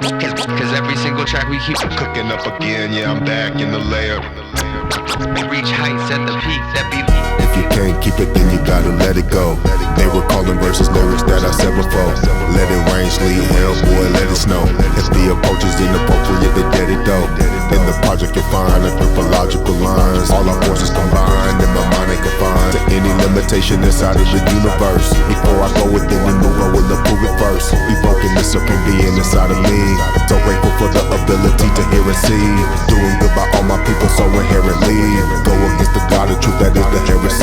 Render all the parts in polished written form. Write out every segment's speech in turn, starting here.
Cause every single track we keep cooking up again, yeah, I'm back in the layer. Reach heights at the peak that be. If you can't keep it, then you gotta let it go. They were calling verses lyrics that I said before. Let it rain, sleet, hell, boy, let it snow. If the approach is inappropriate, they get it though. In the project you'll find anthropological lines. All our forces combined, in my mind ain't confined to any limitation inside of the universe. Before I go within the move, I will approve it first. Evoking the supreme being inside of me. So grateful for the ability to hear and see. Doing good by all my people so inherently. Go against the God of truth, that is the heresy.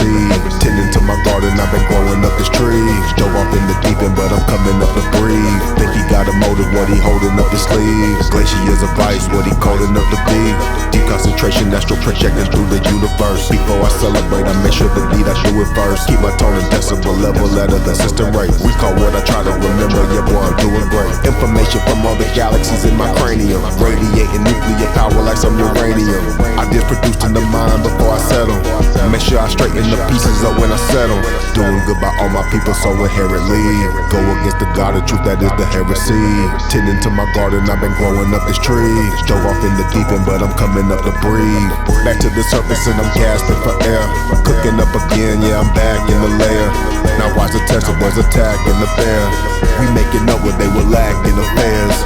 Tending to my garden, I've been growing up this tree. Dove off in the deep end, but I'm coming up to breathe. Think he got a motive, what he holding up his sleeves. Glaciers of ice, what he calling up to be. Deep concentration, astral projecting through the universe. Before I celebrate, I make sure the beat I do it first. Keep my tone and decibel level at a consistent rate. Recall what I try to remember, yeah boy, I'm doing great. Information from all the galaxies in my cranium, radiating nuclear power like some uranium. Ideas produced in the mind before I settle. Make sure I straighten the pieces up when I settle. Doing good by all my people so inherently. Go against the God of truth, that is the heresy. Tending to my garden, I've been growing up this tree. Dove off in the deep end, but I'm coming up to breathe. Back to the surface and I'm gasping for air. Cooking up again, yeah, I'm back in the layer. Now watch the test, it was attacking the bear. We making up what they were lacking affairs.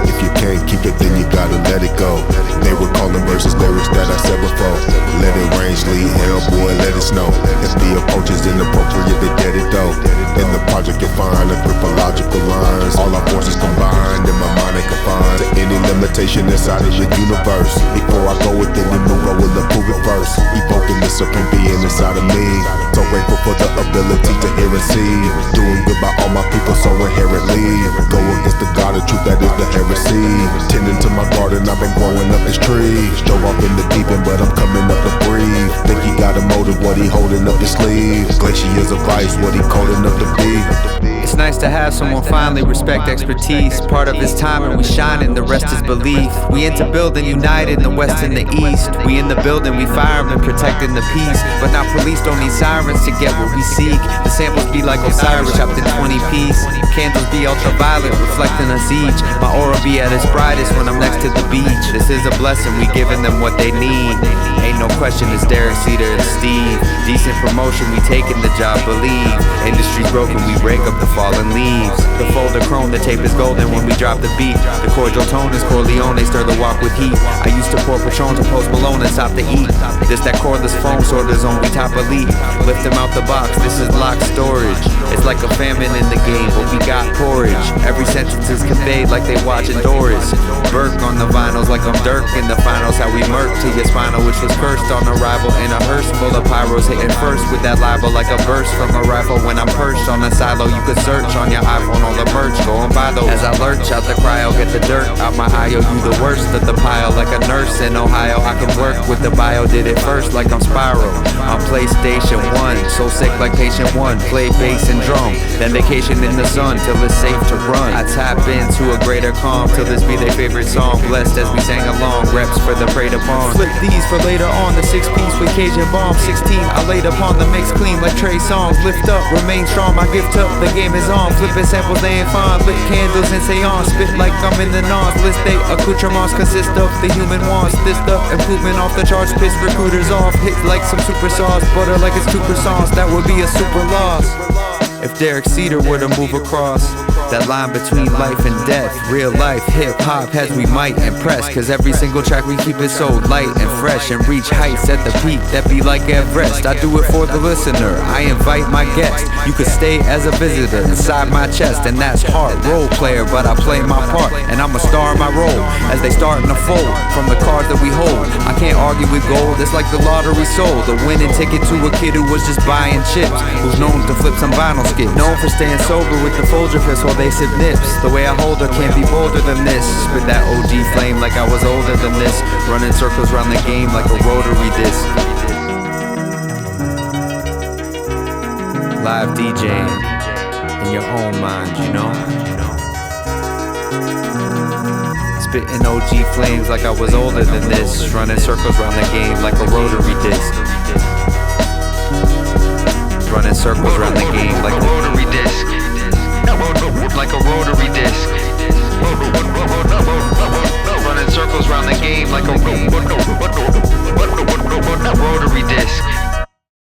If you can't keep it, then you gotta let it go. They were calling verses lyrics that I said before. Let it rain, sleet, hell, boy, let it snow. If the approach is inappropriate, they get it though. In the project you'll find anthropological lines. All our forces combined, in my mind ain't confined to any limitation inside of the universe. Before I go within the move, I will approve it first. Evoking the supreme being inside of me. So grateful for the ability to hear and see. Doing good by all my people so inherently. Go against the God of truth, that is the heresy. Tending to my garden, I've been growing up this tree. Dove off in the deep end, but I'm coming up to breathe. Think he got a motive, what he holding up his sleeves. Glaciers of ice, what he calling up to be. It's nice to have someone finally respect expertise. Part of his time and we shining, the rest is belief. We into building united in the west and the east. We in the building, we firemen protecting the peace. But now police don't need sirens to get what we seek. The samples be like Osiris, chopped in 20 piece. Candles be ultraviolet, reflecting us each. My aura be at its brightest when I'm next to the beach. This is a blessing, we giving them what they need. Ain't no question, it's Derek Cedar and Steve. Decent promotion, we taking the job, believe. Industry's broken, we break up the fallen leaves. The folder chrome, the tape is golden when we drop the beat. The cordial tone is Corleone, stir the walk with heat. I used to pour Patron to Post Malone and stop to eat. This that cordless phone sorter zone, we top elite. Lift them out the box, this is locked storage. It's like a famine in the game, but we got porridge. Every sentence is conveyed like they watching Doris. Burke on the vinyls like I'm Dirk in the finals. How we murk to your spinal, which was first on arrival in a hearse full of pyros. Hitting first with that libel like a burst from a rifle. When I'm perched on a silo, you could search on your iPhone all the merch. Going by those as I lurch out the cryo, get the dirt out my IO. You the worst of the pile, like a nurse in Ohio. I can work with the bio, did it first like I'm Spyro on PlayStation 1. So sick like Patient 1, play bass and drum. Then vacation in the sun till it's safe to run. I tap into a greater calm till this be their favorite song. Blessed as we sang along, reps for the preyed upon. Flip these for later on, the 6-piece with Cajun bomb. 16, I laid upon the mix clean like Trey songs. Lift up, remain strong, my gift up, the game is on. Flipping samples, they ain't fine. Lit candles and seance, spit like I'm in the nonce. List they accoutrements consist of the human wants. This the improvement off the charts, piss recruiters off. Hit like some super sauce, butter like it's 2 croissants. That would be a super loss. If Derek Cedar were to move across that line between life and death, real life hip-hop heads we might impress. Cause every single track we keep it so light and fresh, and reach heights at the peak that be like Everest. I do it for the listener, I invite my guest. You could stay as a visitor inside my chest, and that's hard, role player, but I play my part. And I'm a star in my role, as they starting to fold from the cards that we hold. I can't argue with gold, it's like the lottery sold. The winning ticket to a kid who was just buying chips, who's known to flip some vinyl skips. Known for staying sober with the Folger fist while they sip nips. The way I hold her can't be bolder than this. Spit that OG flame like I was older than this. Running circles around the game like a rotary disc. Live DJing in your own mind, you know? Spitting OG flames like I was older than this. Running circles around the game like a rotary disc. Running circles around the game like a rotary disc.